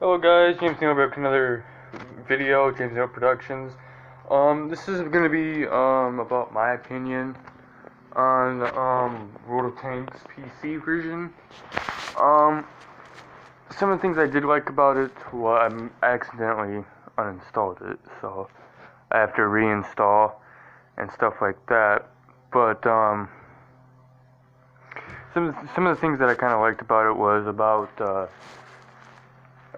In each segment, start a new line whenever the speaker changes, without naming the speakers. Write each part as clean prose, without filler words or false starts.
Hello guys, James Neal back with another video, James Neal Productions. This is going to be about my opinion on World of Tanks PC version. Some of the things I did like about it, well, I accidentally uninstalled it, so I have to reinstall and stuff like that. But some of the things that I kind of liked about it was about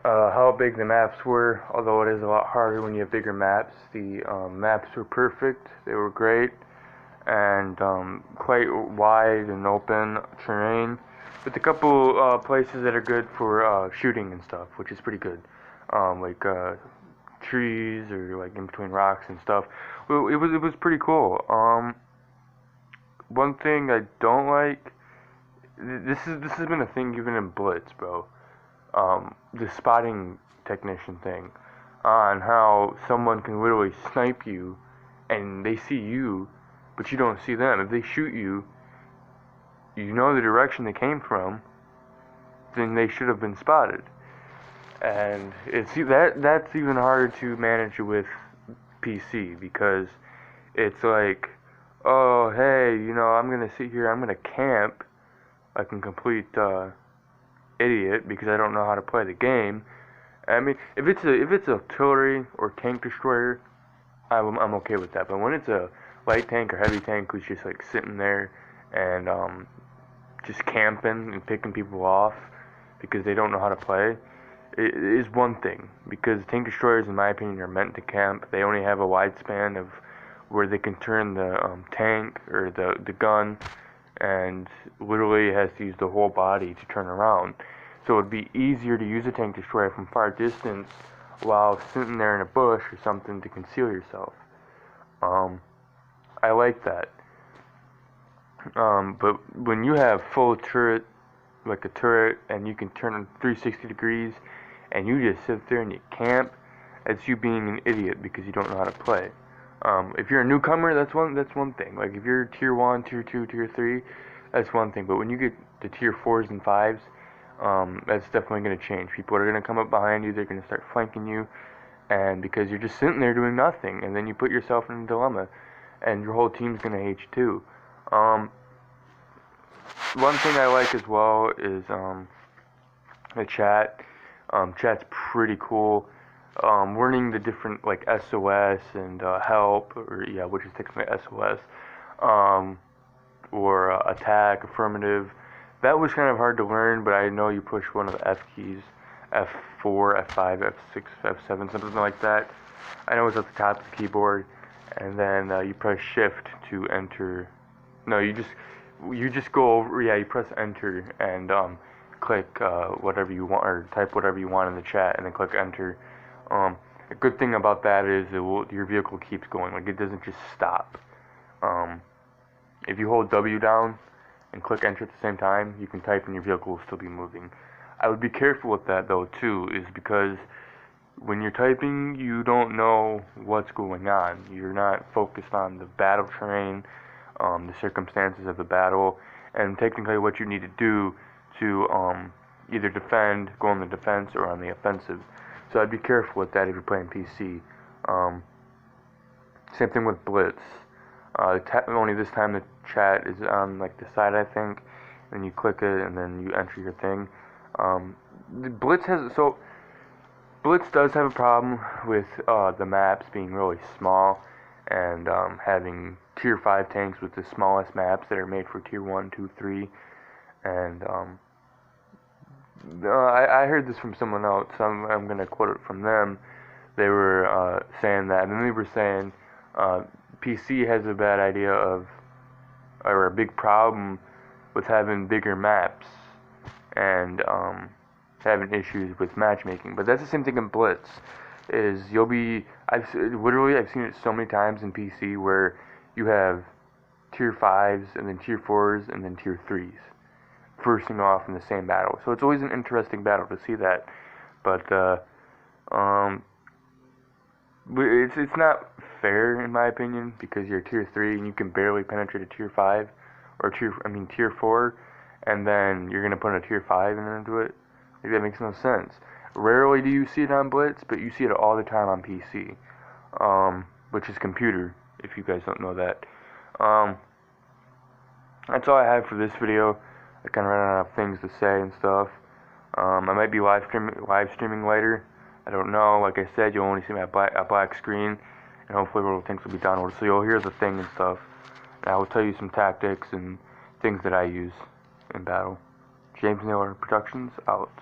how big the maps were, although it is a lot harder when you have bigger maps. The maps were perfect, they were great, and quite wide and open terrain, with a couple places that are good for shooting and stuff, which is pretty good, like trees or like in between rocks and stuff. Well, it was pretty cool. One thing I don't like, this has been a thing even in Blitz, bro. The spotting technician thing, on how someone can literally snipe you and they see you, but you don't see them. If they shoot you, you know the direction they came from, then they should have been spotted. And that's even harder to manage with PC, because it's like, oh hey, I'm gonna sit here, I'm gonna camp like a complete idiot because I don't know how to play the game. I mean, if it's a artillery or tank destroyer, I'm okay with that. But when it's a light tank or heavy tank who's just like sitting there and just camping and picking people off because they don't know how to play, it is one thing. Because tank destroyers, in my opinion, are meant to camp. They only have a wide span of where they can turn the tank or the gun, and literally has to use the whole body to turn around. So it'd be easier to use a tank destroyer from far distance while sitting there in a bush or something to conceal yourself. I like that. But when you have full turret, like a turret, and you can turn it 360 degrees, and you just sit there and you camp, it's you being an idiot because you don't know how to play. If you're a newcomer, that's one thing. Like if you're tier 1, tier 2, tier 3, that's one thing. But when you get to tier 4s and 5s, that's definitely going to change. People are going to come up behind you, they're going to start flanking you, and because you're just sitting there doing nothing, and then you put yourself in a dilemma, and your whole team's going to hate you too. One thing I like as well is the chat. Chat's pretty cool. Learning the different like SOS and help, or yeah, which is technically SOS, or attack, affirmative. That was kind of hard to learn, but I know you push one of the F keys, F4, F5, F6, F7, something like that. I know it's at the top of the keyboard, and then you press Shift to enter. No, you just go over. Yeah, you press Enter and click whatever you want, or type whatever you want in the chat, and then click Enter. A good thing about that is your vehicle keeps going, like it doesn't just stop. If you hold W down and click Enter at the same time, you can type and your vehicle will still be moving. I would be careful with that though too, is because when you're typing, you don't know what's going on. You're not focused on the battle terrain, the circumstances of the battle, and technically what you need to do to either defend, go on the defense, or on the offensive. So I'd be careful with that if you're playing PC. Same thing with Blitz. Only this time the chat is on like the side, I think. And you click it, and then you enter your thing. Blitz does have a problem with the maps being really small, and having tier 5 tanks with the smallest maps that are made for tier 1, 2, 3, and I heard this from someone else, so I'm going to quote it from them. They were saying that, and then they were saying PC has a bad idea of, or a big problem with having bigger maps, and having issues with matchmaking. But that's the same thing in Blitz. Is I've seen it so many times in PC where you have tier 5s and then tier 4s and then tier 3s bursting off in the same battle. So it's always an interesting battle to see that. But it's not fair in my opinion, because you're tier 3 and you can barely penetrate a tier 5 or tier 4, and then you're gonna put a tier 5 into it. Like, that makes no sense. Rarely do you see it on Blitz, but you see it all the time on PC, which is computer, if you guys don't know that. That's all I have for this video. I kind of ran out of things to say and stuff. I might be live streaming later. I don't know. Like I said, you'll only see a black screen, and hopefully little things will be downloaded, so you'll hear the thing and stuff. And I will tell you some tactics and things that I use in battle. James Naylor Productions out.